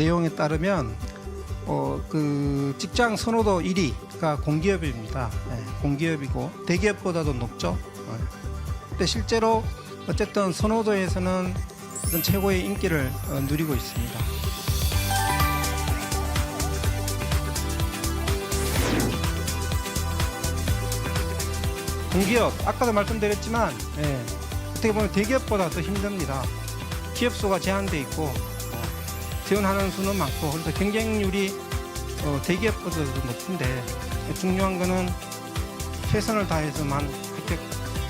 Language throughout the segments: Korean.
내용에 따르면 그 직장 선호도 1위가 공기업입니다. 공기업이고 대기업보다도 높죠. 근데 실제로 어쨌든 선호도에서는 어떤 최고의 인기를 누리고 있습니다. 공기업 아까도 말씀드렸지만 어떻게 보면 대기업보다 더 힘듭니다. 취업 수가 제한돼 있고 지원하는 수는 많고 그래서 경쟁률이 대기업보다도 높은데 중요한 거는 최선을 다해서만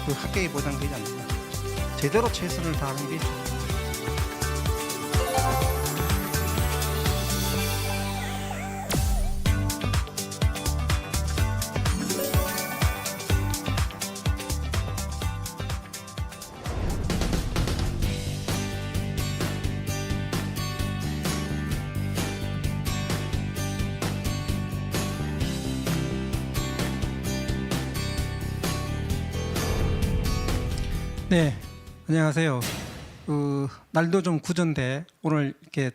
합격이 보장되지 않는다. 제대로 최선을 다하는 게 중요합니다. 네, 안녕하세요. 날도 좀 굳은데 오늘 이렇게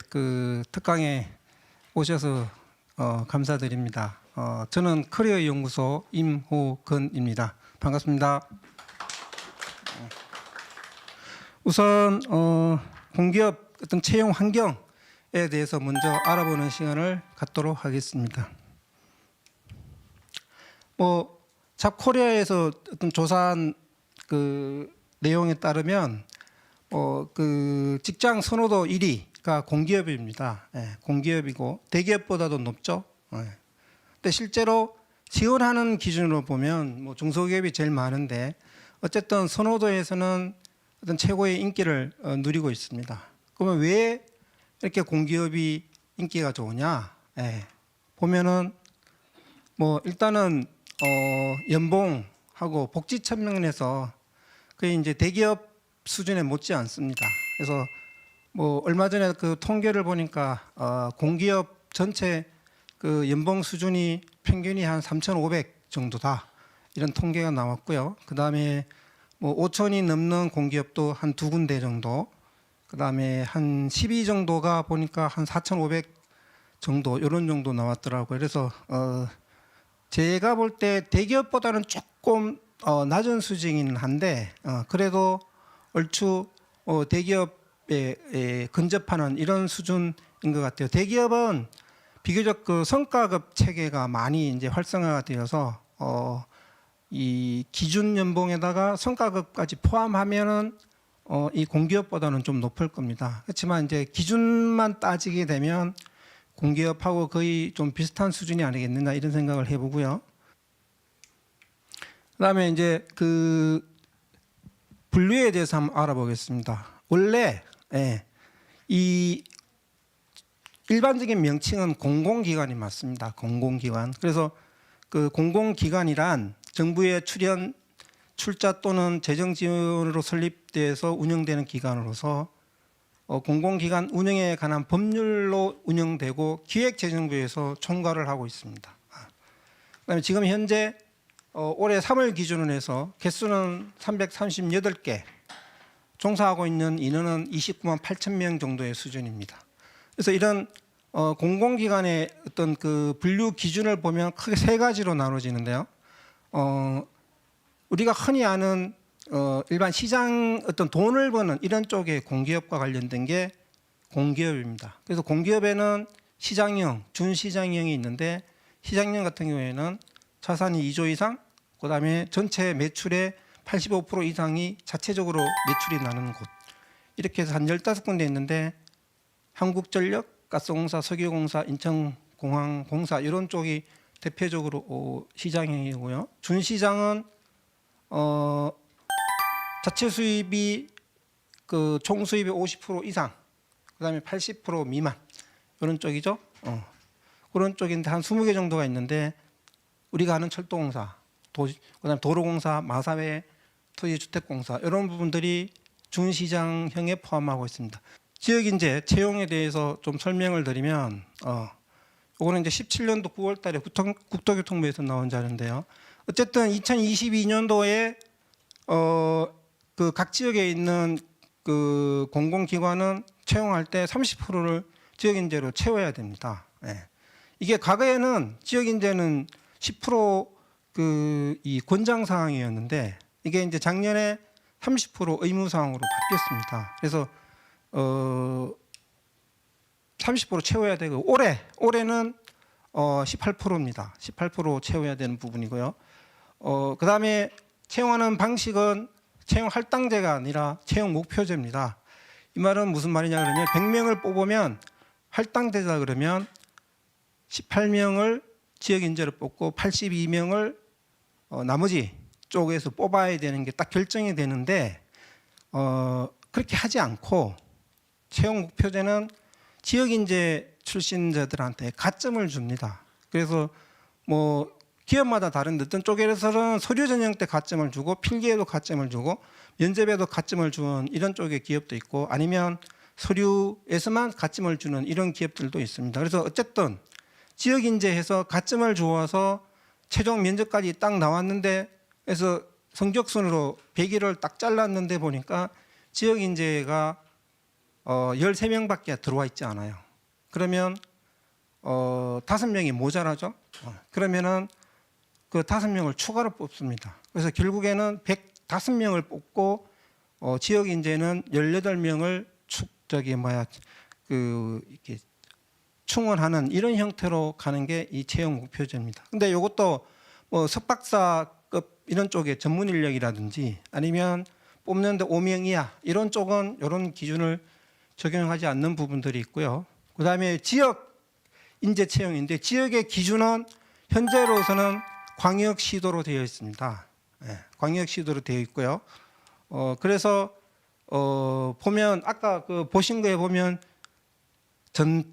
특강에 오셔서 감사드립니다. 저는 커리어 연구소 임호근입니다. 반갑습니다. 우선 공기업 어떤 채용 환경에 대해서 먼저 알아보는 시간을 갖도록 하겠습니다. 잡코리아에서 어떤 조사한 내용에 따르면 그 직장 선호도 1위가 공기업입니다. 공기업이고 대기업보다도 높죠. 근데 실제로 지원하는 기준으로 보면 중소기업이 제일 많은데 어쨌든 선호도에서는 어떤 최고의 인기를 누리고 있습니다. 그러면 왜 이렇게 공기업이 인기가 좋으냐? 보면은 일단은 연봉하고 복지 측면에서 그게 이제 대기업 수준에 못지 않습니다. 그래서 얼마 전에 그 통계를 보니까 공기업 전체 그 연봉 수준이 평균이 한 3,500 정도다 이런 통계가 나왔고요. 그 다음에 5,000이 넘는 공기업도 한 두 군데 정도, 그 다음에 한 12 정도가 보니까 한 4,500 정도 이런 정도 나왔더라고요. 그래서 제가 볼 때 대기업보다는 조금 낮은 수준이긴 한데 그래도 얼추 대기업에 근접하는 이런 수준인 것 같아요. 대기업은 비교적 그 성과급 체계가 많이 이제 활성화가 되어서 이 기준 연봉에다가 성과급까지 포함하면은 이 공기업보다는 좀 높을 겁니다. 그렇지만 이제 기준만 따지게 되면 공기업하고 거의 좀 비슷한 수준이 아니겠느냐 이런 생각을 해보고요. 그다음에 이제 그 분류에 대해서 한번 알아보겠습니다. 원래 이 일반적인 명칭은 공공기관이 맞습니다. 공공기관. 그래서 그 공공기관이란 정부의 출자 또는 재정 지원으로 설립돼서 운영되는 기관으로서 공공기관 운영에 관한 법률로 운영되고 기획재정부에서 총괄을 하고 있습니다. 그다음에 지금 현재 올해 3월 기준으로 해서 개수는 338개, 종사하고 있는 인원은 29만 8천 명 정도의 수준입니다. 그래서 이런 공공기관의 어떤 그 분류 기준을 보면 크게 세 가지로 나눠지는데요. 우리가 흔히 아는 일반 시장 어떤 돈을 버는 이런 쪽의 공기업과 관련된 게 공기업입니다. 그래서 공기업에는 시장형, 준시장형이 있는데 시장형 같은 경우에는 자산이 2조 이상, 그 다음에 전체 매출의 85% 이상이 자체적으로 매출이 나는 곳. 이렇게 해서 한 15군데 있는데 한국전력, 가스공사, 석유공사, 인천공항공사 이런 쪽이 대표적으로 시장형이고요. 준시장은 자체 수입이 그 총 수입의 50% 이상, 그 다음에 80% 미만 이런 쪽이죠. 그런 쪽인데 한 20개 정도가 있는데 우리가 아는 철도공사, 그다음에 도로공사, 마사회, 토지주택공사 이런 부분들이 준시장형에 포함하고 있습니다. 지역인재 채용에 대해서 좀 설명을 드리면 이거는 이제 17년도 9월달에 국토교통부에서 나온 자료인데요. 어쨌든 2022년도에 그 각 지역에 있는 그 공공기관은 채용할 때 30%를 지역 인재로 채워야 됩니다. 예. 이게 과거에는 지역 인재는 10%이 권장 사항이었는데 이게 이제 작년에 30% 의무 사항으로 바뀌었습니다. 그래서 30% 채워야 되고 올해는 18%입니다. 18% 채워야 되는 부분이고요. 그다음에 채용하는 방식은 채용 할당제가 아니라 채용 목표제입니다. 이 말은 무슨 말이냐 그러면 100명을 뽑으면 할당제다 그러면 18명을 지역 인재로 뽑고 82명을 나머지 쪽에서 뽑아야 되는 게 딱 결정이 되는데 그렇게 하지 않고 채용 목표제는 지역 인재 출신자들한테 가점을 줍니다. 그래서 뭐 기업마다 다른데 어떤 쪽에서는 서류 전형 때 가점을 주고 필기에도 가점을 주고 면접에도 가점을 주는 이런 쪽의 기업도 있고 아니면 서류에서만 가점을 주는 이런 기업들도 있습니다. 그래서 어쨌든 지역 인재해서 가점을 주어서 최종 면접까지 딱 나왔는데 그래서 성적순으로 100일을 딱 잘랐는데 보니까 지역 인재가 13명밖에 들어와 있지 않아요. 그러면 5명이 모자라죠. 그러면은 그 5명을 추가로 뽑습니다. 그래서 결국에는 105명을 뽑고 지역 인재는 18명을 이렇게 충원하는 이런 형태로 가는 게 이 채용 목표제입니다. 근데 이것도 뭐 석박사급 이런 쪽의 전문 인력이라든지 아니면 뽑는데 5명 이하 이런 쪽은 이런 기준을 적용하지 않는 부분들이 있고요. 그다음에 지역 인재 채용인데 지역의 기준은 현재로서는 광역시도로 되어 있습니다. 네, 광역시도로 되어 있고요. 그래서 보면 아까 그 보신 거에 보면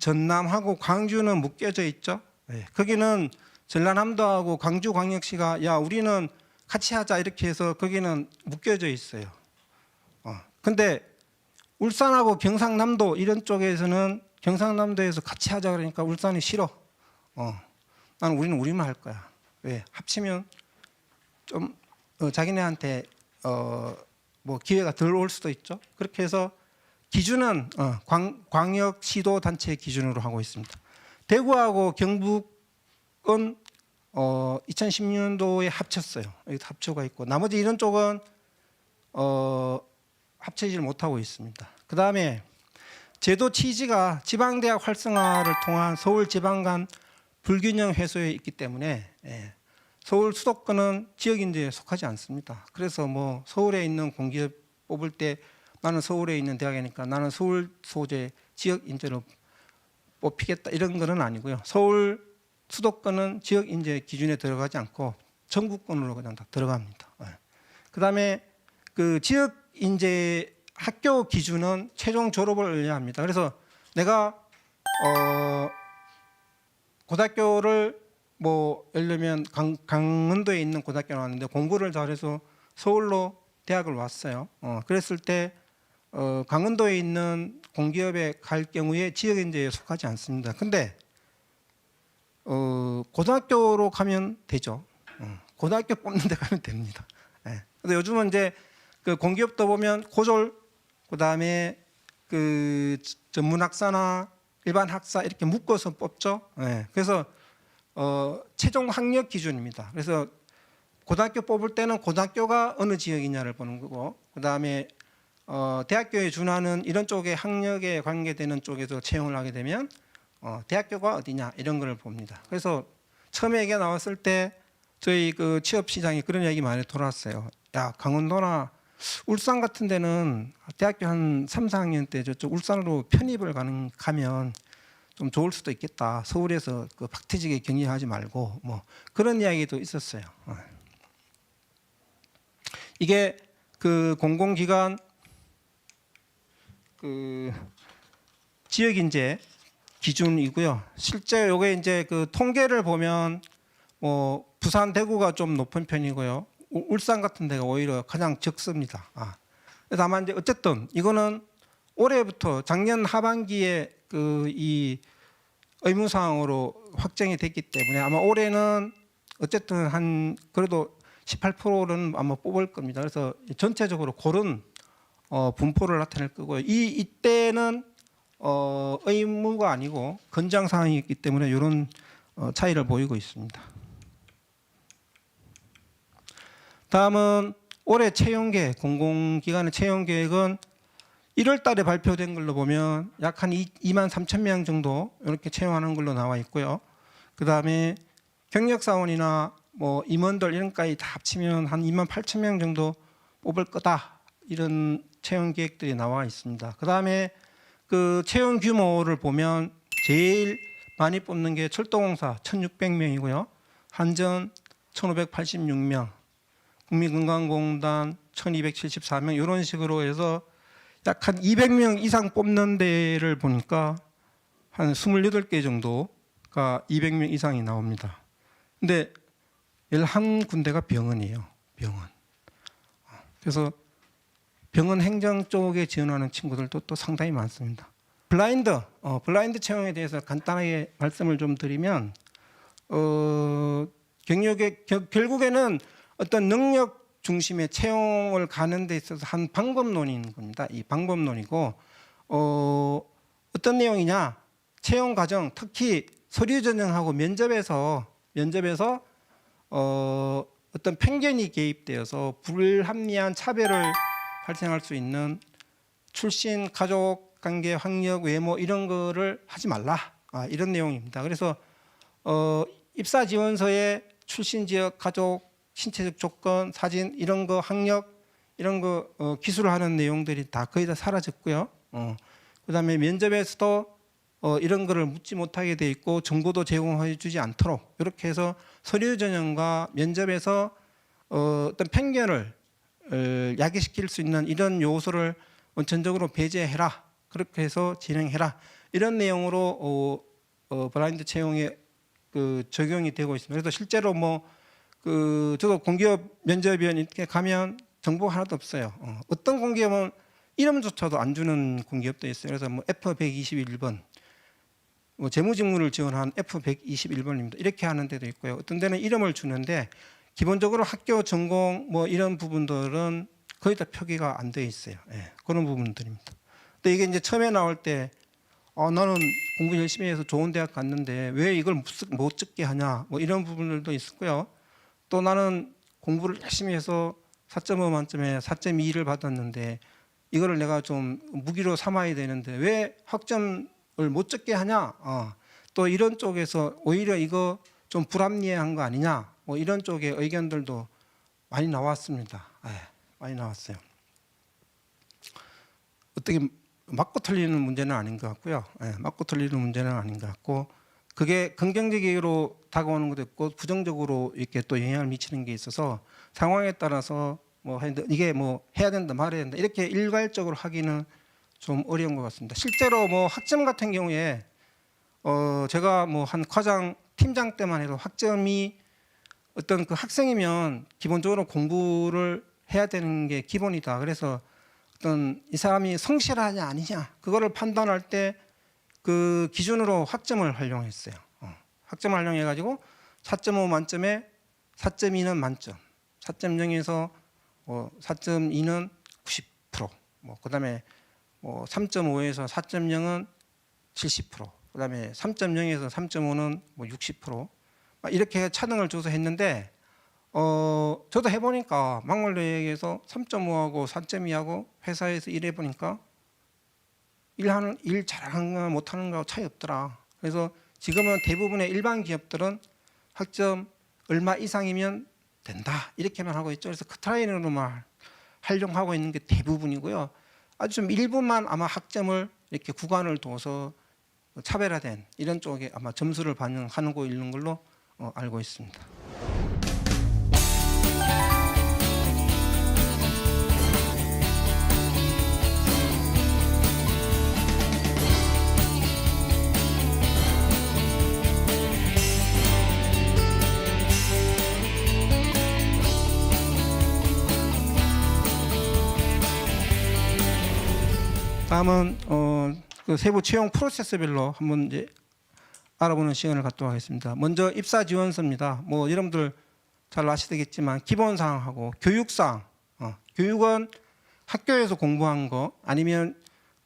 전남하고 광주는 묶여져 있죠. 네, 거기는 전라남도하고 광주광역시가 야 우리는 같이 하자 이렇게 해서 거기는 묶여져 있어요. 근데 울산하고 경상남도 이런 쪽에서는 경상남도에서 같이 하자 그러니까 울산이 싫어. 나는 우리는 우리만 할 거야. 왜? 합치면 좀 자기네한테 뭐 기회가 덜 올 수도 있죠. 그렇게 해서 기준은 광역시도 단체 기준으로 하고 있습니다. 대구하고 경북은 2016년도에 합쳤어요. 여기 합초가 있고 나머지 이런 쪽은 합치질 못하고 있습니다. 그 다음에 제도 취지가 지방대학 활성화를 통한 서울 지방 간 불균형 해소에 있기 때문에 서울 수도권은 지역인재에 속하지 않습니다. 그래서 뭐 서울에 있는 공기업 뽑을 때 나는 서울에 있는 대학이니까 나는 서울 소재 지역인재로 뽑히겠다 이런 거는 아니고요. 서울 수도권은 지역인재 기준에 들어가지 않고 전국권으로 그냥 다 들어갑니다. 그다음에 그 지역인재 학교 기준은 최종 졸업을 의뢰합니다. 그래서 내가 고등학교를 뭐 예를 들면 강원도에 있는 고등학교 나왔는데 공부를 잘해서 서울로 대학을 왔어요. 그랬을 때 강원도에 있는 공기업에 갈 경우에 지역인재에 속하지 않습니다. 근데 고등학교로 가면 되죠. 고등학교 뽑는 데 가면 됩니다. 근데 요즘은 이제 그 공기업도 보면 고졸 그다음에 그 전문학사나 일반 학사 이렇게 묶어서 뽑죠. 그래서 최종 학력 기준입니다. 그래서 고등학교 뽑을 때는 고등학교가 어느 지역이냐를 보는 거고 그다음에 대학교에 준하는 이런 쪽의 학력에 관계되는 쪽에서 채용을 하게 되면 대학교가 어디냐 이런 걸 봅니다. 그래서 처음에 얘기가 나왔을 때 저희 그 취업 시장에 그런 얘기 많이 돌았어요. 야 강원도나 울산 같은 데는 대학교 한 3, 4학년 때 저쪽 울산으로 편입을 가면 좀 좋을 수도 있겠다. 서울에서 그 박태지게 경리하지 말고 뭐 그런 이야기도 있었어요. 이게 그 공공기관 그 지역인재 기준이고요. 실제 요게 이제 그 통계를 보면 뭐 부산, 대구가 좀 높은 편이고요. 울산 같은 데가 오히려 가장 적습니다. 그래서 다만 이제 어쨌든 이거는 올해부터 작년 하반기에 그 이 의무사항으로 확정이 됐기 때문에 아마 올해는 어쨌든 한 그래도 18%는 아마 뽑을 겁니다. 그래서 전체적으로 그런 분포를 나타낼 거고요. 이때는 의무가 아니고 권장 사항이기 때문에 이런 차이를 보이고 있습니다. 다음은 올해 채용계획, 공공기관의 채용계획은 1월 달에 발표된 걸로 보면 약 한 2만 3천 명 정도 이렇게 채용하는 걸로 나와 있고요. 그 다음에 경력사원이나 뭐 임원들 이런까지 다 합치면 한 2만 8천 명 정도 뽑을 거다. 이런 채용 계획들이 나와 있습니다. 그 다음에 그 채용 규모를 보면 제일 많이 뽑는 게 철도공사 1,600명이고요. 한전 1,586명, 국민건강공단 1,274명 이런 식으로 해서 약 한 200명 이상 뽑는 데를 보니까 한 28개 정도가 200명 이상이 나옵니다. 근데 11군데가 병원이에요. 병원. 그래서 병원 행정 쪽에 지원하는 친구들도 또 상당히 많습니다. 블라인드 채용에 대해서 간단하게 말씀을 좀 드리면 결국에는 어떤 능력 중심의 채용을 가는 데 있어서 한 방법론인 겁니다. 이 방법론이고 어떤 내용이냐? 채용 과정, 특히 서류 전형하고 면접에서 어떤 편견이 개입되어서 불합리한 차별을 발생할 수 있는 출신, 가족 관계, 학력, 외모 이런 거를 하지 말라. 이런 내용입니다. 그래서 입사 지원서에 출신 지역, 가족, 신체적 조건, 사진 이런 거, 학력 이런 거 기술을 하는 내용들이 다 거의 다 사라졌고요. 그다음에 면접에서도 이런 거를 묻지 못하게 돼 있고 정보도 제공해 주지 않도록 이렇게 해서 서류 전형과 면접에서 어떤 편견을 야기시킬 수 있는 이런 요소를 원천적으로 배제해라. 그렇게 해서 진행해라. 이런 내용으로 블라인드 채용에 적용이 되고 있습니다. 그래서 실제로 저도 공기업 면접위원 이렇게 가면 정보가 하나도 없어요. 어떤 공기업은 이름조차도 안 주는 공기업도 있어요. 그래서 F121번 재무직무를 지원한 F121번입니다. 이렇게 하는 데도 있고요. 어떤 데는 이름을 주는데 기본적으로 학교 전공 이런 부분들은 거의 다 표기가 안 돼 있어요. 그런 부분들입니다. 근데 이게 이제 처음에 나올 때 나는 공부 열심히 해서 좋은 대학 갔는데 왜 이걸 못 찍게 하냐 이런 부분들도 있었고요. 또 나는 공부를 열심히 해서 4.5 만점에 4.2를 받았는데 이거를 내가 좀 무기로 삼아야 되는데 왜 학점을 못 찍게 하냐? 또 이런 쪽에서 오히려 이거 좀 불합리한 거 아니냐? 이런 쪽의 의견들도 많이 나왔습니다. 많이 나왔어요. 어떻게 맞고 틀리는 문제는 아닌 것 같고요. 맞고 틀리는 문제는 아닌 것 같고 그게 긍정적으로 다가오는 것도 있고 부정적으로 이렇게 또 영향을 미치는 게 있어서 상황에 따라서 이게 해야 된다 말해야 된다 이렇게 일괄적으로 하기는 좀 어려운 것 같습니다. 실제로 학점 같은 경우에 제가 한 과장 팀장 때만 해도 학점이 어떤 그 학생이면 기본적으로 공부를 해야 되는 게 기본이다. 그래서 어떤 이 사람이 성실하냐 아니냐 그거를 판단할 때 그 기준으로 학점을 활용했어요. 학점을 활용해가지고 4.5 만점에 4.2는 만점, 4.0에서 4.2는 90%, 그다음에 3.5에서 4.0은 70%, 그다음에 3.0에서 3.5는 60%, 이렇게 차등을 줘서 했는데 저도 해보니까 막말로에서 3.5하고 4.2하고 회사에서 일해보니까 일 잘하는 거 못하는 거하고 차이 없더라. 그래서 지금은 대부분의 일반 기업들은 학점 얼마 이상이면 된다 이렇게만 하고 있죠. 그래서 커트라인으로만 활용하고 있는 게 대부분이고요. 아주 좀 일부만 아마 학점을 이렇게 구간을 둬서 차별화된 이런 쪽에 아마 점수를 반영하고 있는 걸로 알고 있습니다. 다음은 그 세부 채용 프로세스별로 한번 이제 알아보는 시간을 갖도록 하겠습니다. 먼저 입사 지원서입니다. 여러분들 잘 아시겠지만 기본 사항하고 교육 사항, 교육은 학교에서 공부한 거 아니면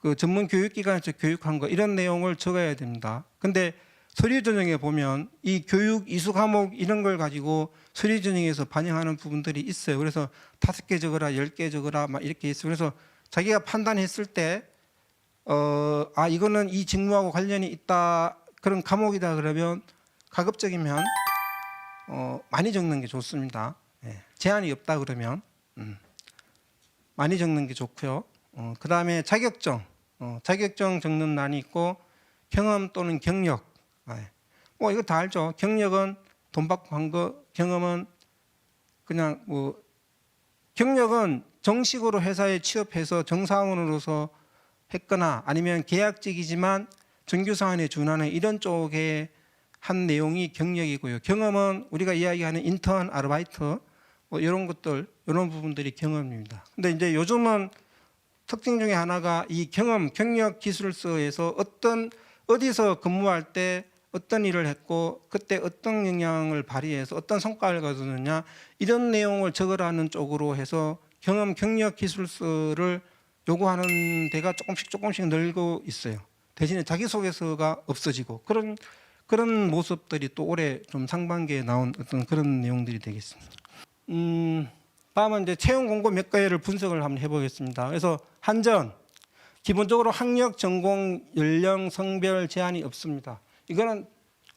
그 전문 교육기관에서 교육한 거 이런 내용을 적어야 됩니다. 근데 서류 전형에 보면 이 교육 이수 과목 이런 걸 가지고 서류 전형에서 반영하는 부분들이 있어요. 그래서 5개 적어라, 10개 적어라 막 이렇게 있어요. 그래서 자기가 판단했을 때 이거는 이 직무하고 관련이 있다 그런 과목이다 그러면 가급적이면 많이 적는 게 좋습니다. 예, 제한이 없다 그러면 많이 적는 게 좋고요. 그 다음에 자격증, 자격증 적는 난이 있고 경험 또는 경력. 뭐 이거 다 알죠. 경력은 돈 받고 한 거, 경험은 그냥 뭐 경력은 정식으로 회사에 취업해서 정사원으로서 했거나 아니면 계약직이지만 정규사원에 준하는 이런 쪽에 한 내용이 경력이고요. 경험은 우리가 이야기하는 인턴, 아르바이트 뭐 이런 것들, 이런 부분들이 경험입니다. 근데 이제 요즘은 특징 중에 하나가 이 경험, 경력 기술서에서 어디서 근무할 때 어떤 일을 했고 그때 어떤 영향을 발휘해서 어떤 성과를 거두느냐 이런 내용을 적으라는 쪽으로 해서 경험, 경력 기술서를 요구하는 데가 조금씩 늘고 있어요. 대신에 자기소개서가 없어지고 그런 모습들이 또 올해 좀 상반기에 나온 어떤 그런 내용들이 되겠습니다. 다음은 이제 채용 공고 몇 가지를 분석을 한번 해보겠습니다. 그래서 한전 기본적으로 학력, 전공, 연령, 성별 제한이 없습니다. 이거는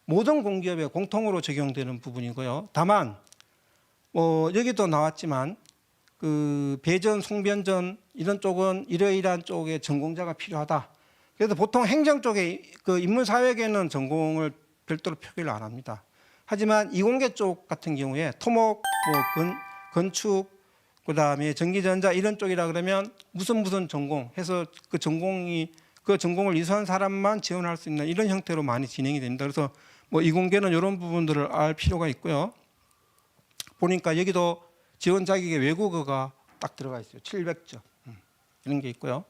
모든 공기업에 공통으로 적용되는 부분이고요. 다만 여기도 나왔지만 그 배전, 송변전 이런 쪽은 이러이러한 쪽에 전공자가 필요하다. 그래서 보통 행정 쪽에 그 인문사회계는 전공을 별도로 표기를 안 합니다. 하지만 이공계 쪽 같은 경우에 토목, 건축, 그다음에 전기전자 이런 쪽이라 그러면 무슨 전공 해서 그 전공을 이수한 사람만 지원할 수 있는 이런 형태로 많이 진행이 됩니다. 그래서 뭐 이공계는 이런 부분들을 알 필요가 있고요. 보니까 여기도 지원 자격에 외국어가 딱 들어가 있어요. 700점 이런 게 있고요.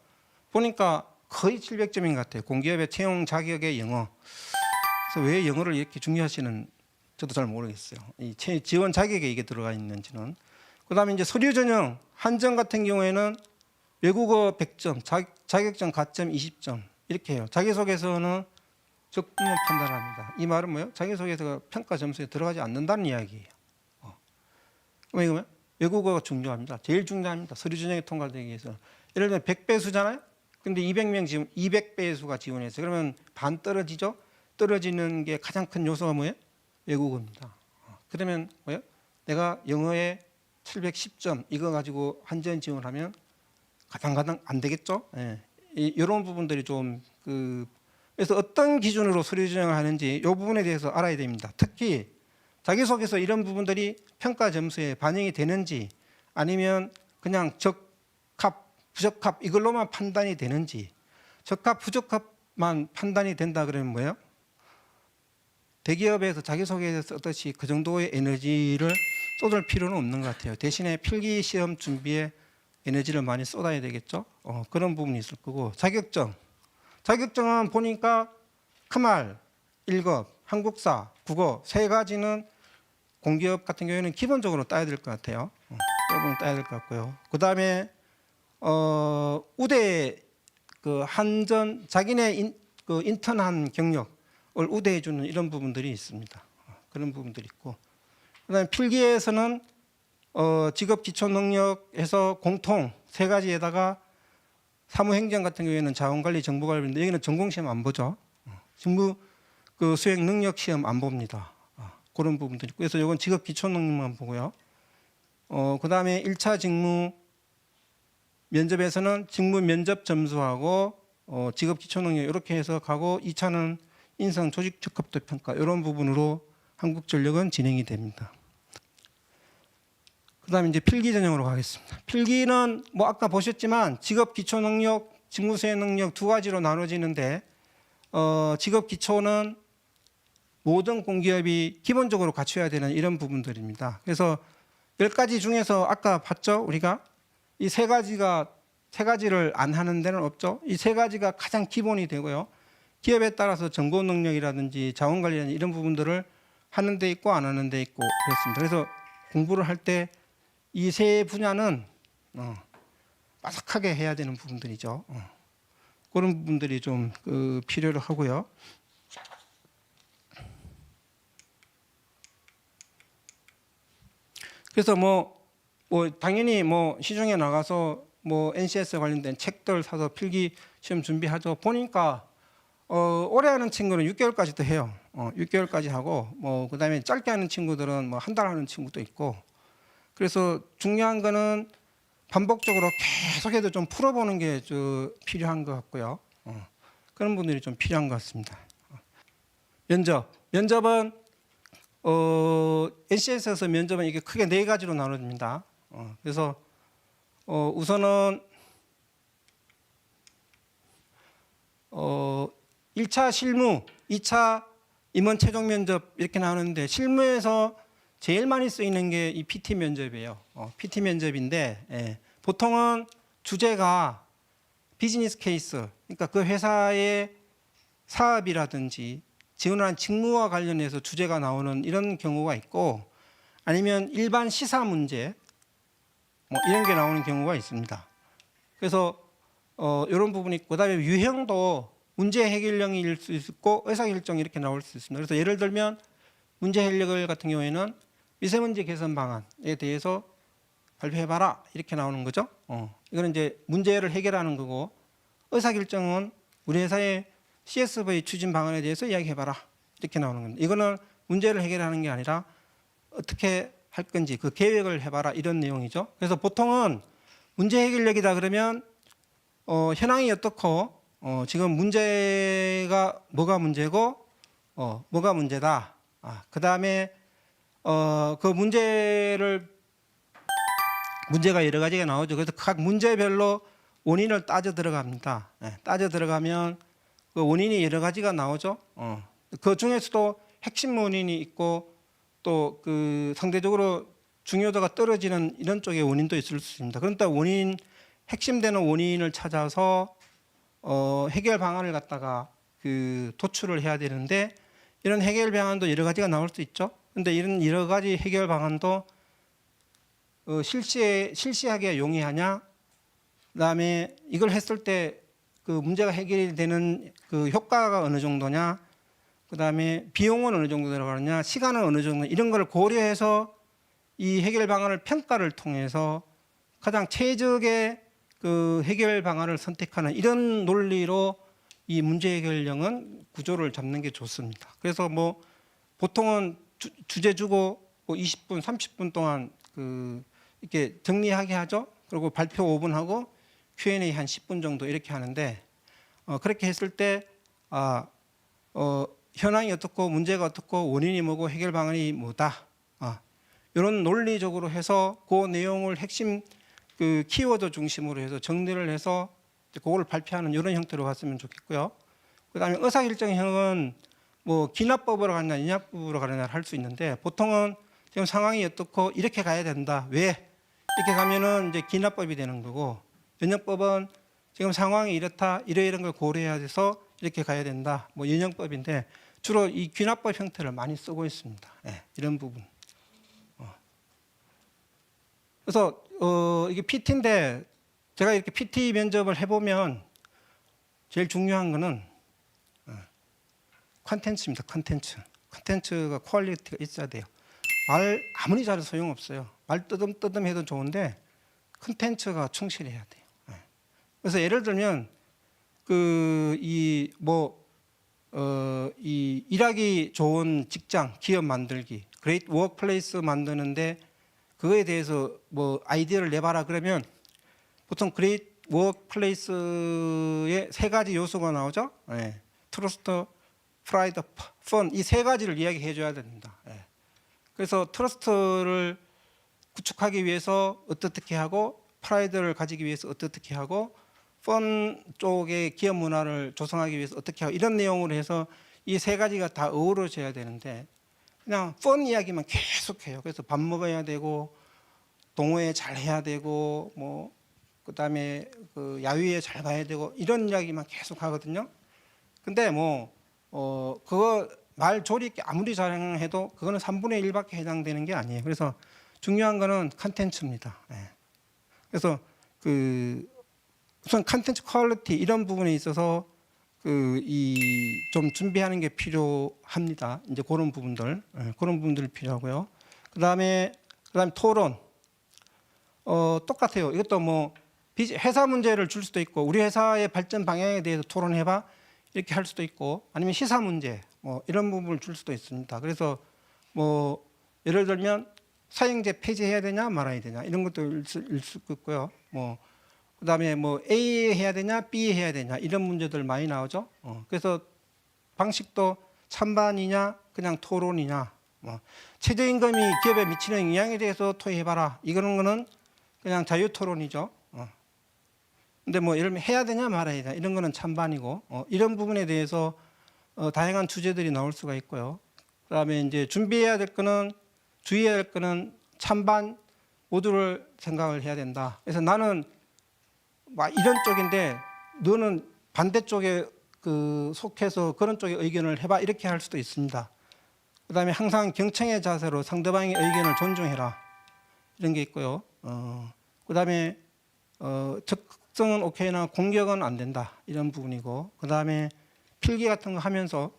보니까 거의 700점인 것 같아요. 공기업의 채용 자격의 영어. 그래서 왜 영어를 이렇게 중요하시는 저도 잘 모르겠어요. 이 지원 자격에 이게 들어가 있는지는. 그다음에 이제 서류 전형 한전 같은 경우에는 외국어 100점, 자격증 가점 20점 이렇게 해요. 자기소개서는 적분만 판단합니다. 이 말은 뭐예요? 자기소개서가 평가 점수에 들어가지 않는다는 이야기예요. 그럼 이거 외국어가 중요합니다. 제일 중요합니다. 서류 전형이 통과되기 위해서. 예를 들면 100배수잖아요. 근데 200명 지금 200배수가 지원했어요. 그러면 반 떨어지죠? 떨어지는 게 가장 큰 요소가 뭐예요? 외국어입니다. 그러면 뭐예요? 내가 영어에 710점 이거 가지고 한전 지원하면 가당 안 되겠죠? 예. 이런 부분들이 좀 그래서 어떤 기준으로 서류 전형을 하는지 이 부분에 대해서 알아야 됩니다. 특히 자기소개서 이런 부분들이 평가 점수에 반영이 되는지 아니면 그냥 적합, 부적합 이걸로만 판단이 되는지 적합, 부적합만 판단이 된다 그러면 뭐예요? 대기업에서 자기소개서 썼듯이 그 정도의 에너지를 쏟을 필요는 없는 것 같아요. 대신에 필기 시험 준비에 에너지를 많이 쏟아야 되겠죠. 그런 부분이 있을 거고 자격증은 보니까 크말, 1급, 한국사, 국어 세 가지는 공기업 같은 경우에는 기본적으로 따야 될 것 같아요. 여러분 따야 될 것 같고요. 그 다음에 우대 그 한전 자기네 인턴한 경력을 우대해 주는 이런 부분들이 있습니다. 그런 부분들이 있고. 그다음에 필기에서는 직업 기초 능력에서 공통 세 가지에다가 사무행정 같은 경우에는 자원관리, 정보관리인데 여기는 전공 시험 안 보죠. 직무 그 수행 능력 시험 안 봅니다. 그런 부분들이 있고 그래서 이건 직업 기초 능력만 보고요. 그다음에 1차 직무 면접에서는 직무 면접 점수하고 직업 기초 능력 이렇게 해서 가고 2차는 인성 조직 적합도 평가 이런 부분으로 한국전력은 진행이 됩니다. 그다음에 이제 필기 전형으로 가겠습니다. 필기는 뭐 아까 보셨지만 직업 기초 능력, 직무 수행 능력 두 가지로 나눠지는데 직업 기초는 모든 공기업이 기본적으로 갖춰야 되는 이런 부분들입니다. 그래서 10가지 중에서 아까 봤죠? 우리가 이 세 가지를 안 하는 데는 없죠. 이 세 가지가 가장 기본이 되고요. 기업에 따라서 정보 능력이라든지 자원관리라든지 이런 부분들을 하는 데 있고 안 하는 데 있고 그렇습니다. 그래서 공부를 할 때 이 세 분야는 빠삭하게 해야 되는 부분들이죠. 그런 부분들이 좀 필요로 하고요. 그래서 뭐 당연히 뭐 시중에 나가서 뭐 NCS 관련된 책들 사서 필기 시험 준비하죠. 보니까 오래 하는 친구는 6개월까지도 해요. 6개월까지 하고 뭐 그다음에 짧게 하는 친구들은 뭐 한 달 하는 친구도 있고. 그래서 중요한 거는 반복적으로 계속해서 좀 풀어보는 게 필요한 것 같고요. 그런 분들이 좀 필요한 것 같습니다. 면접은 NCS에서 면접은 이게 크게 4가지로 나눠집니다. 그래서 우선은 1차 실무, 2차 임원 최종 면접 이렇게 나오는데 실무에서 제일 많이 쓰이는 게 이 PT 면접이에요. PT 면접인데 보통은 주제가 비즈니스 케이스, 그러니까 그 회사의 사업이라든지 지원한 직무와 관련해서 주제가 나오는 이런 경우가 있고, 아니면 일반 시사 문제 뭐 이런 게 나오는 경우가 있습니다. 그래서 이런 부분이 있고, 그다음에 유형도 문제 해결형일 수 있고 의사결정 이렇게 나올 수 있습니다. 그래서 예를 들면 문제 해결 같은 경우에는 미세먼지 개선 방안에 대해서 발표해봐라 이렇게 나오는 거죠. 이거는 이제 문제를 해결하는 거고, 의사결정은 우리 회사의 CSV 추진 방안에 대해서 이야기해봐라 이렇게 나오는 겁니다. 이거는 문제를 해결하는 게 아니라 어떻게 할 건지 그 계획을 해봐라 이런 내용이죠. 그래서 보통은 문제 해결력이다 그러면 현황이 어떻고 지금 문제가 뭐가 문제고 뭐가 문제다. 그 다음에 그 문제가 여러 가지가 나오죠. 그래서 각 문제별로 원인을 따져 들어갑니다. 따져 들어가면 그 원인이 여러 가지가 나오죠. 그 중에서도 핵심 원인이 있고 또 그 상대적으로 중요도가 떨어지는 이런 쪽의 원인도 있을 수 있습니다. 그러니까 핵심되는 원인을 찾아서 해결 방안을 갖다가 도출을 해야 되는데, 이런 해결 방안도 여러 가지가 나올 수 있죠. 그런데 이런 여러 가지 해결 방안도 실시하게 용이하냐, 그다음에 이걸 했을 때 그 문제가 해결이 되는 그 효과가 어느 정도냐, 그다음에 비용은 어느 정도 들어가느냐, 시간은 어느 정도, 이런 걸 고려해서 이 해결 방안을 평가를 통해서 가장 최적의 그 해결 방안을 선택하는 이런 논리로 이 문제 해결형은 구조를 잡는 게 좋습니다. 그래서 뭐 보통은 주제 주고 뭐 20분, 30분 동안 이렇게 정리하게 하죠. 그리고 발표 5분 하고 Q&A 한 10분 정도 이렇게 하는데, 그렇게 했을 때 현황이 어떻고 문제가 어떻고 원인이 뭐고 해결 방안이 뭐다, 이런 논리적으로 해서 그 내용을 핵심 그 키워드 중심으로 해서 정리를 해서 그걸 발표하는 이런 형태로 갔으면 좋겠고요. 그다음에 의사결정형은 뭐 기납법으로 가느냐 인약법으로 가느냐 할 수 있는데, 보통은 지금 상황이 어떻고 이렇게 가야 된다. 왜? 이렇게 가면은 이제 기납법이 되는 거고, 연역법은 지금 상황이 이렇다. 이런 걸 고려해야 돼서 이렇게 가야 된다. 뭐 연역법인데 주로 이 귀납법 형태를 많이 쓰고 있습니다. 이런 부분. 그래서 이게 PT인데 제가 이렇게 PT 면접을 해보면 제일 중요한 거는 컨텐츠입니다. 컨텐츠가 퀄리티가 있어야 돼요. 말 아무리 잘해도 소용없어요. 말 뜨듬뜨듬 해도 좋은데 컨텐츠가 충실해야 돼요. 그래서 예를 들면 이 일하기 좋은 직장, 기업 만들기, 그레이트 워크플레이스 만드는데 그거에 대해서 뭐 아이디어를 내봐라 그러면 보통 그레이트 워크플레이스의 3가지 요소가 나오죠. 트러스트, 프라이드, 펀, 이 3가지를 이야기해 줘야 됩니다. 그래서 트러스트를 구축하기 위해서 어떻게 하고, 프라이드를 가지기 위해서 어떻게 하고, 펀 쪽의 기업 문화를 조성하기 위해서 어떻게 하고, 이런 내용으로 해서 이 3가지가 다 어우러져야 되는데 그냥 펀 이야기만 계속해요. 그래서 밥 먹어야 되고 동호회 잘 해야 되고 뭐 그다음에 그 야유회 잘 가야 되고 이런 이야기만 계속 하거든요. 근데 그거 말 조리 있게 아무리 잘해도 그거는 3분의 1밖에 해당되는 게 아니에요. 그래서 중요한 거는 컨텐츠입니다. 그래서 우선 컨텐츠 퀄리티 이런 부분에 있어서 좀 준비하는 게 필요합니다. 이제 그런 부분들, 그런 부분들이 필요하고요. 그다음에 토론. 똑같아요. 이것도 뭐 회사 문제를 줄 수도 있고 우리 회사의 발전 방향에 대해서 토론해봐 이렇게 할 수도 있고 아니면 시사 문제 뭐 이런 부분을 줄 수도 있습니다. 그래서 뭐 예를 들면 사형제 폐지해야 되냐 말아야 되냐 이런 것도 일 수 있고요. 뭐 그다음에 뭐 A 해야 되냐 B 해야 되냐 이런 문제들 많이 나오죠. 그래서 방식도 찬반이냐 그냥 토론이냐 뭐 최저임금이 기업에 미치는 영향에 대해서 토의해봐라 이런 거는 그냥 자유토론이죠. 근데 뭐 예를 들면 해야 되냐 말아야 되냐 이런 거는 찬반이고 이런 부분에 대해서 다양한 주제들이 나올 수가 있고요. 그다음에 이제 준비해야 될 거는 주의해야 될 거는 찬반 모두를 생각을 해야 된다. 그래서 나는 막 이런 쪽인데 너는 반대쪽에 속해서 그런 쪽의 의견을 해봐 이렇게 할 수도 있습니다. 그다음에 항상 경청의 자세로 상대방의 의견을 존중해라 이런 게 있고요. 그다음에 적성은 오케이나 공격은 안 된다 이런 부분이고 그다음에 필기 같은 거 하면서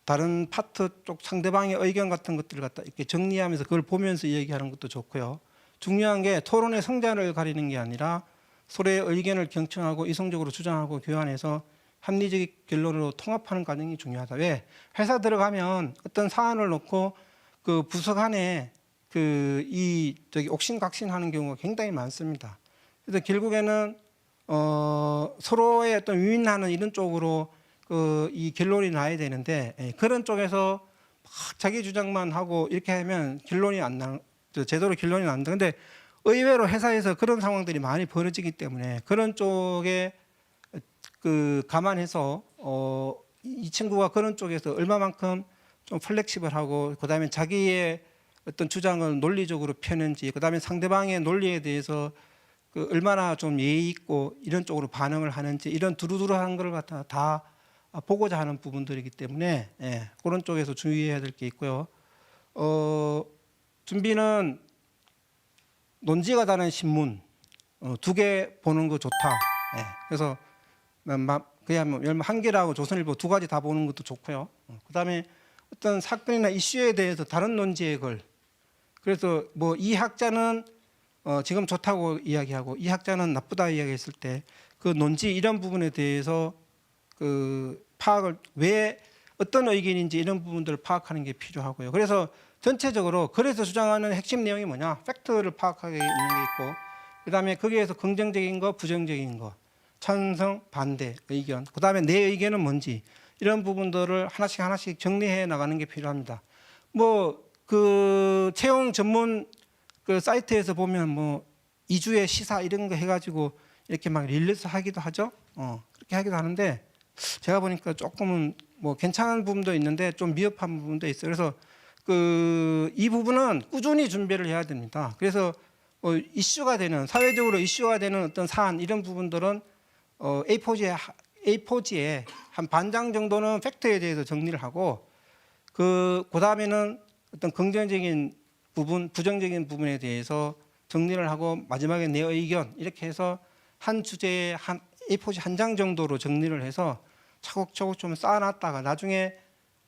다른 파트 쪽 상대방의 의견 같은 것들을 갖다 이렇게 정리하면서 그걸 보면서 얘기하는 것도 좋고요. 중요한 게 토론의 성자를 가리는 게 아니라 서로의 의견을 경청하고 이성적으로 주장하고 교환해서 합리적 결론으로 통합하는 과정이 중요하다. 왜? 회사 들어가면 어떤 사안을 놓고 그 부서 간에 옥신각신하는 경우가 굉장히 많습니다. 그래서 결국에는 서로의 어떤 위인하는 이런 쪽으로 이 결론이 나야 되는데 그런 쪽에서 막 자기 주장만 하고 이렇게 하면 제대로 결론이 안 나는데 근데 의외로 회사에서 그런 상황들이 많이 벌어지기 때문에 그런 쪽에 감안해서 이 친구가 그런 쪽에서 얼마만큼 좀 플렉시블하고 그다음에 자기의 어떤 주장을 논리적으로 펴는지 그다음에 상대방의 논리에 대해서 얼마나 좀 예의 있고 이런 쪽으로 반응을 하는지 이런 두루두루한 걸 갖다 다 보고자 하는 부분들이기 때문에 그런 쪽에서 주의해야 될 게 있고요. 준비는 논지가 다른 신문 2개 보는 거 좋다. 그래서 그냥 한겨레하고 조선일보 2가지 다 보는 것도 좋고요. 그다음에 어떤 사건이나 이슈에 대해서 다른 논지의 글. 그래서 뭐 이 학자는 지금 좋다고 이야기하고 이 학자는 나쁘다 이야기했을 때 그 논지 이런 부분에 대해서 파악을 왜 어떤 의견인지 이런 부분들을 파악하는 게 필요하고요. 그래서 전체적으로 글에서 주장하는 핵심 내용이 뭐냐 팩트를 파악하게 있는 게 있고 그다음에 거기에서 긍정적인 거 부정적인 거 찬성 반대 의견 그다음에 내 의견은 뭔지 이런 부분들을 하나씩 정리해 나가는 게 필요합니다. 뭐 채용 전문 사이트에서 보면 뭐 2주의 시사 이런 거 해가지고 이렇게 막 릴리스 하기도 하죠. 그렇게 하기도 하는데 제가 보니까 조금은 뭐 괜찮은 부분도 있는데 좀 미흡한 부분도 있어요. 그래서 이 부분은 꾸준히 준비를 해야 됩니다. 그래서 이슈가 되는 사회적으로 이슈가 되는 어떤 사안 이런 부분들은 A4지에 한 반 장 정도는 팩트에 대해서 정리를 하고 그다음에는 어떤 긍정적인 부분, 부정적인 부분에 대해서 정리를 하고 마지막에 내 의견 이렇게 해서 한 주제에 한 A4지 한 장 정도로 정리를 해서 차곡차곡 좀 쌓아놨다가 나중에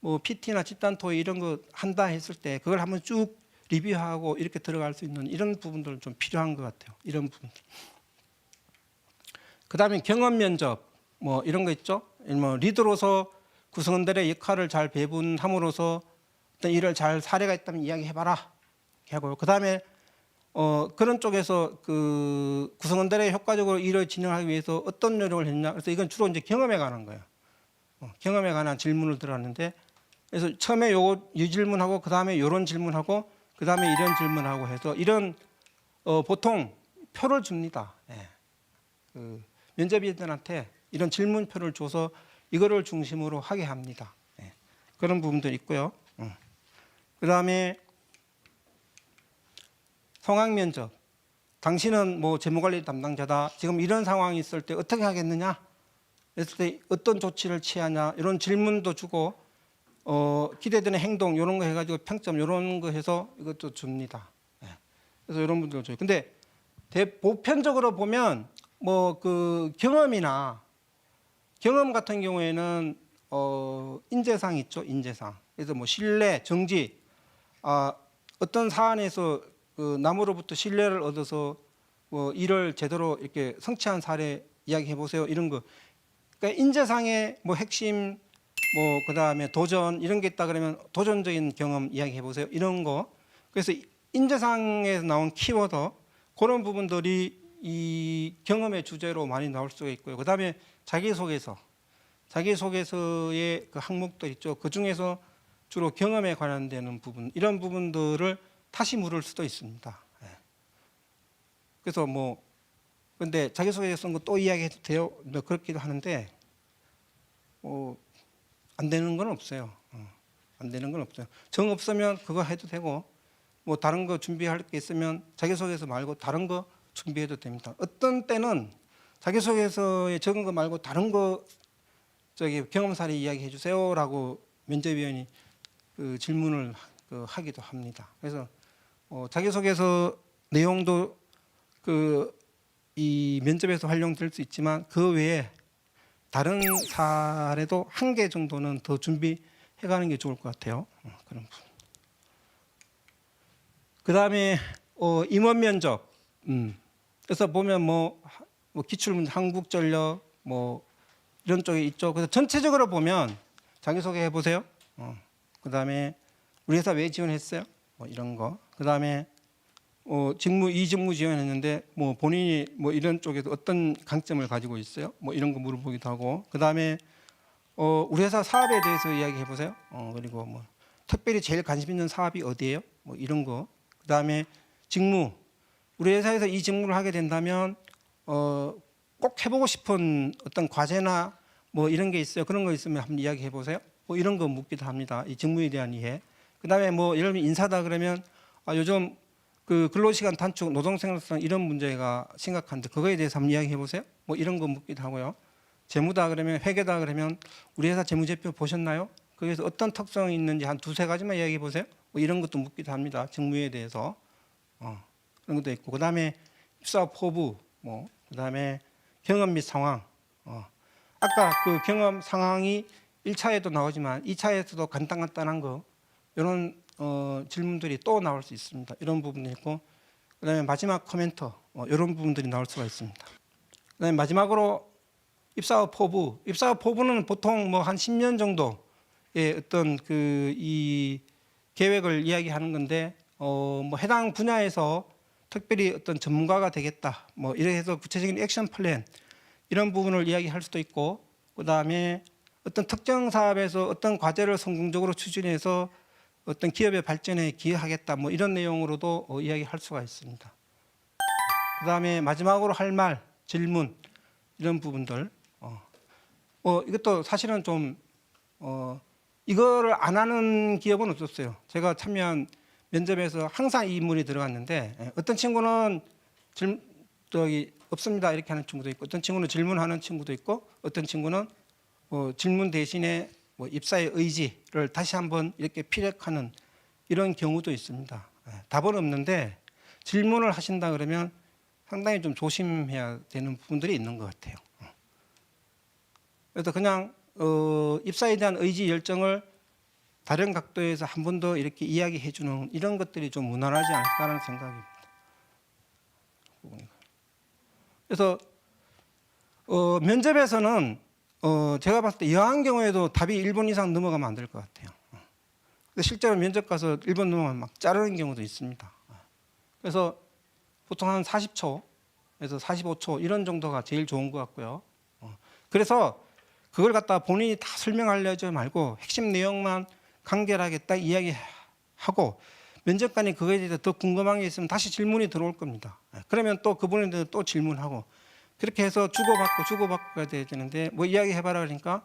뭐 PT나 집단 토의 이런 거 한다 했을 때 그걸 한번 쭉 리뷰하고 이렇게 들어갈 수 있는 이런 부분들은 좀 필요한 것 같아요. 이런 부분들. 그다음에 경험 면접 뭐 이런 거 있죠. 뭐 리더로서 구성원들의 역할을 잘 배분함으로써 어떤 일을 잘 사례가 있다면 이야기해봐라 이렇게 하고요. 그다음에 그런 쪽에서 구성원들의 효과적으로 일을 진행하기 위해서 어떤 노력을 했냐. 그래서 이건 주로 이제 경험에 관한 거예요. 경험에 관한 질문을 들어왔는데 그래서 처음에 이 질문하고 그다음에 이런 질문하고 그다음에 이런 질문하고 해서 이런 보통 표를 줍니다. 면접인들한테 이런 질문표를 줘서 이거를 중심으로 하게 합니다. 그런 부분도 있고요. 그다음에 성황 면접. 당신은 뭐 재무관리 담당자다. 지금 이런 상황이 있을 때 어떻게 하겠느냐? 그랬을 때 어떤 조치를 취하냐? 이런 질문도 주고 기대되는 행동 이런 거 해가지고 평점 이런 거 해서 이것도 줍니다. 그래서 이런 분들 줘요. 근데 보편적으로 보면 뭐 그 경험 같은 경우에는 인재상 있죠, 인재상. 그래서 뭐 신뢰, 정지, 어떤 사안에서 그 남으로부터 신뢰를 얻어서 뭐 일을 제대로 이렇게 성취한 사례 이야기해 보세요. 이런 거. 그러니까 인재상의 뭐 핵심, 뭐 그다음에 도전 이런 게 있다 그러면 도전적인 경험 이야기해 보세요. 이런 거. 그래서 인재상에서 나온 키워드 그런 부분들이 이 경험의 주제로 많이 나올 수가 있고요. 그다음에 자기소개서의 그 항목들 있죠. 그 중에서 주로 경험에 관련되는 부분, 이런 부분들을 다시 물을 수도 있습니다. 그래서 뭐 근데 자기소개서 쓴 거 또 이야기해도 돼요? 뭐 그렇기도 하는데 안 되는 건 없어요. 안 되는 건 없어요. 정 없으면 그거 해도 되고 뭐 다른 거 준비할 게 있으면 자기소개서 말고 다른 거 준비해도 됩니다. 어떤 때는 자기소개서에 적은 거 말고 다른 거 저기 경험사례 이야기해 주세요라고 면접위원이 그 질문을 하기도 합니다. 그래서 자기소개서 내용도 이 면접에서 활용될 수 있지만 그 외에 다른 사례도 한 개 정도는 더 준비해가는 게 좋을 것 같아요. 그런 부분. 그 다음에 임원 면접. 그래서 보면 뭐 기출문제, 한국전력 뭐 이런 쪽에 있죠. 그래서 전체적으로 보면 자기소개 해보세요. 그 다음에 우리 회사 왜 지원했어요? 뭐 이런 거. 그 다음에 이 직무 지원했는데 뭐 본인이 뭐 이런 쪽에서 어떤 강점을 가지고 있어요? 뭐 이런 거 물어보기도 하고. 그 다음에 우리 회사 사업에 대해서 이야기해 보세요. 그리고 뭐 특별히 제일 관심 있는 사업이 어디예요? 뭐 이런 거. 그 다음에 직무. 우리 회사에서 이 직무를 하게 된다면 꼭 해보고 싶은 어떤 과제나 뭐 이런 게 있어요. 그런 거 있으면 한번 이야기해 보세요. 뭐 이런 거 묻기도 합니다. 이 직무에 대한 이해. 그 다음에 뭐 예를 들면 인사다 그러면 요즘 그 근로시간 단축, 노동생산성 이런 문제가 심각한데 그거에 대해서 한번 이야기해 보세요. 뭐 이런 거 묻기도 하고요. 재무다 그러면 회계다 그러면 우리 회사 재무제표 보셨나요? 거기서 어떤 특성이 있는지 한 두세 가지만 이야기해 보세요. 뭐 이런 것도 묻기도 합니다. 직무에 대해서. 그런 것도 있고. 그다음에 입사업 포부, 뭐 그다음에 경험 및 상황. 아까 그 경험 상황이 1차에도 나오지만 2차에서도 간단한 거 이런 질문들이 또 나올 수 있습니다. 이런 부분이 있고 그다음에 마지막 코멘터 이런 부분들이 나올 수가 있습니다. 그다음에 마지막으로 입사업 포부. 입사업 포부는 보통 뭐 한 10년 정도의 어떤 이 계획을 이야기하는 건데 뭐 해당 분야에서 특별히 어떤 전문가가 되겠다. 뭐 이렇게 해서 구체적인 액션 플랜 이런 부분을 이야기할 수도 있고 그다음에 어떤 특정 사업에서 어떤 과제를 성공적으로 추진해서 어떤 기업의 발전에 기여하겠다. 뭐 이런 내용으로도 이야기할 수가 있습니다. 그다음에 마지막으로 할 말, 질문 이런 부분들. 이것도 사실은 좀 이거를 안 하는 기업은 없었어요. 제가 참여한 면접에서 항상 이 인물이 들어갔는데 어떤 친구는 없습니다 이렇게 하는 친구도 있고 어떤 친구는 질문하는 친구도 있고 어떤 친구는 질문 대신에 뭐 입사의 의지를 다시 한번 이렇게 피력하는 이런 경우도 있습니다. 답은 없는데 질문을 하신다 그러면 상당히 좀 조심해야 되는 부분들이 있는 것 같아요. 그래서 그냥 입사에 대한 의지 열정을 다른 각도에서 한 번 더 이렇게 이야기해 주는 이런 것들이 좀 무난하지 않을까라는 생각입니다. 그래서 면접에서는 제가 봤을 때 여한 경우에도 답이 1번 이상 넘어가면 안 될 것 같아요. 근데 실제로 면접 가서 1번 넘어가면 막 자르는 경우도 있습니다. 그래서 보통 한 40초에서 45초 이런 정도가 제일 좋은 것 같고요. 그래서 그걸 갖다 본인이 다 설명하려지 말고 핵심 내용만 간결하게 딱 이야기하고 면접관이 그거에 대해서 더 궁금한 게 있으면 다시 질문이 들어올 겁니다. 그러면 또 그분에 대해서 또 질문하고 그렇게 해서 주고받고 해야 되는데 뭐 이야기해봐라 그러니까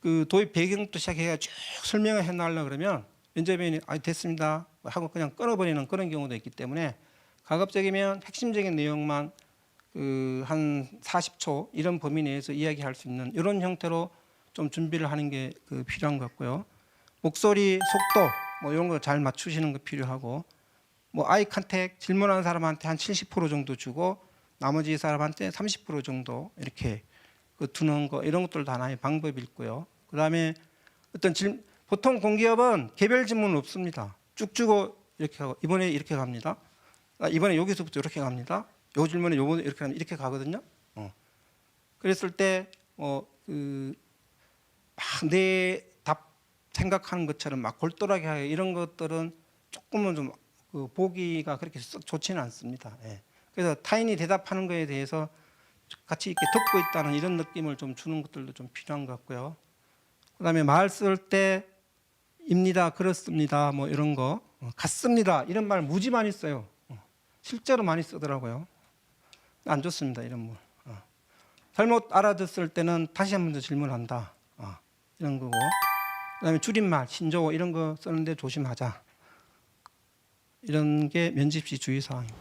그 도입 배경부터 시작해가 쭉 설명을 해놔려 그러면 면접위원이 됐습니다 하고 그냥 끊어버리는 그런 경우도 있기 때문에 가급적이면 핵심적인 내용만 한 40초 이런 범위 내에서 이야기할 수 있는 이런 형태로 좀 준비를 하는 게 필요한 것 같고요. 목소리, 속도 뭐 이런 거 잘 맞추시는 거 필요하고 뭐 아이 컨택 질문하는 사람한테 한 70% 정도 주고 나머지 사람한테 30% 정도 이렇게 그 두는 거 이런 것들도 하나의 방법이 있고요. 그다음에 보통 공기업은 개별 질문은 없습니다. 쭉 주고 이렇게 하고 이번에 이렇게 갑니다. 이번에 여기서부터 이렇게 갑니다. 요 질문에 요번에 이렇게 하면 이렇게 가거든요. 그랬을 때 내 답 생각하는 것처럼 막 골똘하게 하게 이런 것들은 조금은 좀 보기가 그렇게 썩 좋지는 않습니다. 예. 그래서 타인이 대답하는 거에 대해서 같이 이렇게 듣고 있다는 이런 느낌을 좀 주는 것들도 좀 필요한 것 같고요. 그다음에 말 쓸 때 입니다, 그렇습니다, 뭐 이런 거, 같습니다 이런 말 무지 많이 써요. 실제로 많이 쓰더라고요. 안 좋습니다 이런 말. 잘못 알아듣을 때는 다시 한 번 더 질문한다. 이런 거고. 그다음에 줄임말, 신조어 이런 거 쓰는데 조심하자. 이런 게 면접시 주의사항입니다.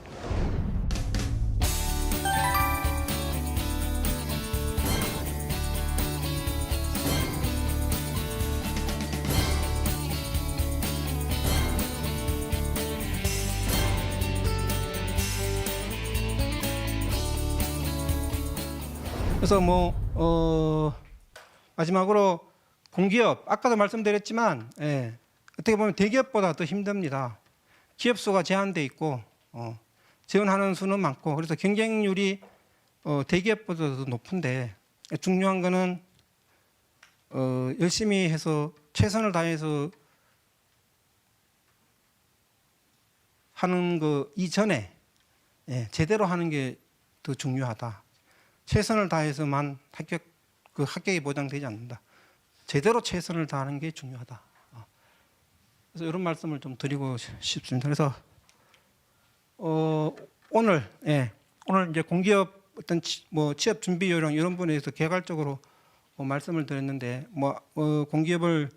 그래서 마지막으로 공기업 아까도 말씀드렸지만 어떻게 보면 대기업보다 더 힘듭니다. 기업 수가 제한돼 있고 지원하는 수는 많고 그래서 경쟁률이 대기업보다 더 높은데 중요한 거는 열심히 해서 최선을 다해서 하는 거 이전에 제대로 하는 게 더 중요하다. 최선을 다해서만 합격이 보장되지 않는다. 제대로 최선을 다하는 게 중요하다. 그래서 이런 말씀을 좀 드리고 싶습니다. 그래서 오늘 이제 공기업 어떤 취업 준비 요령 이런 부분에 대해서 개괄적으로 말씀을 드렸는데 공기업을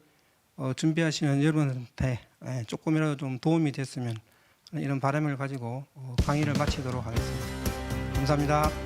준비하시는 여러분한테 조금이라도 좀 도움이 됐으면 이런 바람을 가지고 강의를 마치도록 하겠습니다. 감사합니다.